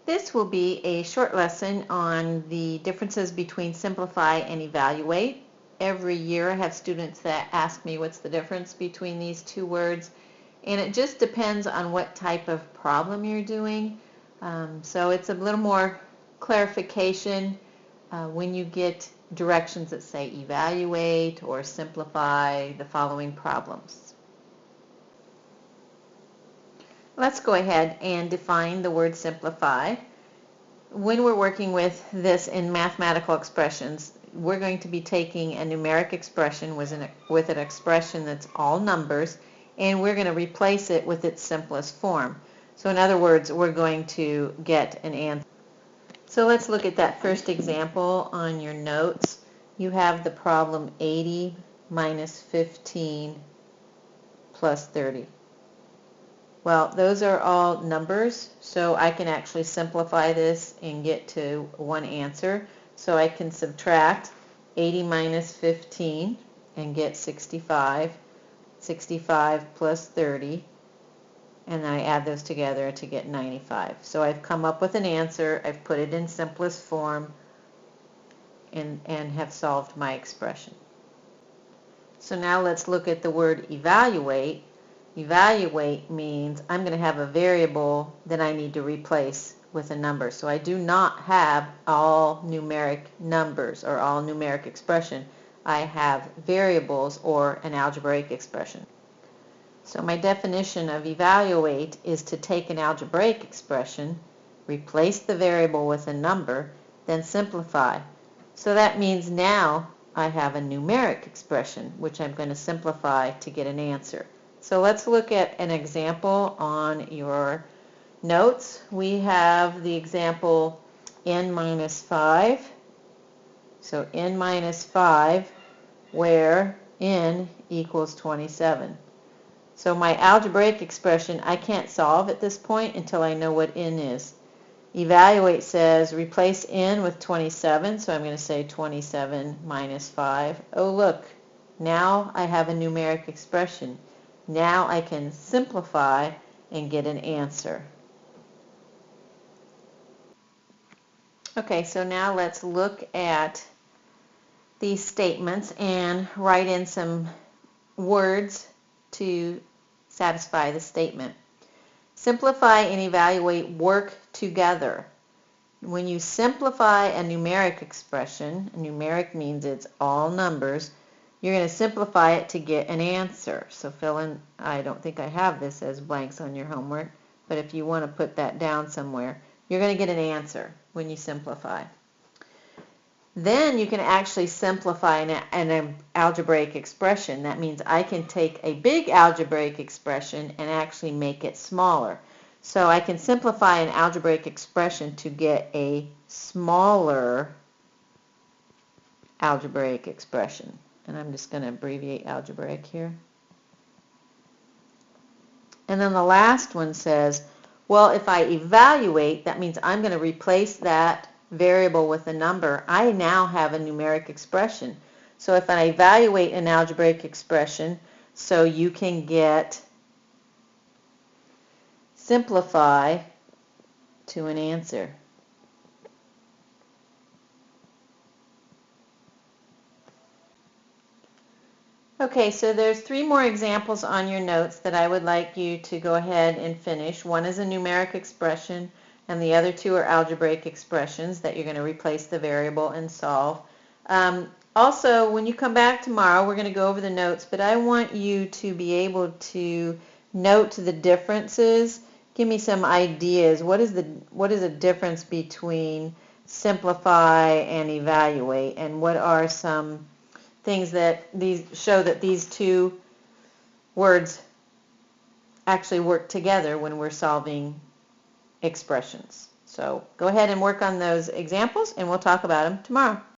This will be a short lesson on the differences between simplify and evaluate. Every year I have students that ask me what's the difference between these two words, and it just depends on what type of problem you're doing. So it's a little more clarification when you get directions that say evaluate or simplify the following problems. Let's go ahead and define the word simplify. When we're working with this in mathematical expressions, we're going to be taking a numeric expression with an expression that's all numbers, and we're going to replace it with its simplest form. So in other words, we're going to get an answer. So let's look at that first example on your notes. You have the problem 80 minus 15 plus 30. Well, those are all numbers, so I can actually simplify this and get to one answer. So I can subtract 80 minus 15 and get 65, 65 plus 30, and then I add those together to get 95. So I've come up with an answer, I've put it in simplest form, and have solved my expression. So now let's look at the word evaluate. Evaluate means I'm going to have a variable that I need to replace with a number. So I do not have all numeric numbers or all numeric expression. I have variables or an algebraic expression. So my definition of evaluate is to take an algebraic expression, replace the variable with a number, then simplify. So that means now I have a numeric expression, which I'm going to simplify to get an answer. So let's look at an example on your notes. We have the example n minus 5. So n minus 5, where n equals 27. So my algebraic expression I can't solve at this point until I know what n is. Evaluate says replace n with 27, so I'm going to say 27 minus 5. Oh look, now I have a numeric expression. Now I can simplify and get an answer. Okay, so now let's look at these statements and write in some words to satisfy the statement. Simplify and evaluate work together. When you simplify a numeric expression, numeric means it's all numbers, you're going to simplify it to get an answer. So fill in, I don't think I have this as blanks on your homework, but if you want to put that down somewhere, you're going to get an answer when you simplify. Then you can actually simplify an algebraic expression. That means I can take a big algebraic expression and actually make it smaller. So I can simplify an algebraic expression to get a smaller algebraic expression. And I'm just going to abbreviate algebraic here. And then the last one says, well, if I evaluate, that means I'm going to replace that variable with a number. I now have a numeric expression. So if I evaluate an algebraic expression, so you can get simplify to an answer. Okay, so there's 3 more examples on your notes that I would like you to go ahead and finish. One is a numeric expression, and the other 2 are algebraic expressions that you're going to replace the variable and solve. Also, when you come back tomorrow, we're going to go over the notes, but I want you to be able to note the differences. Give me some ideas. What is the difference between simplify and evaluate, and what are some things that show that these 2 words actually work together when we're solving expressions. So go ahead and work on those examples, and we'll talk about them tomorrow.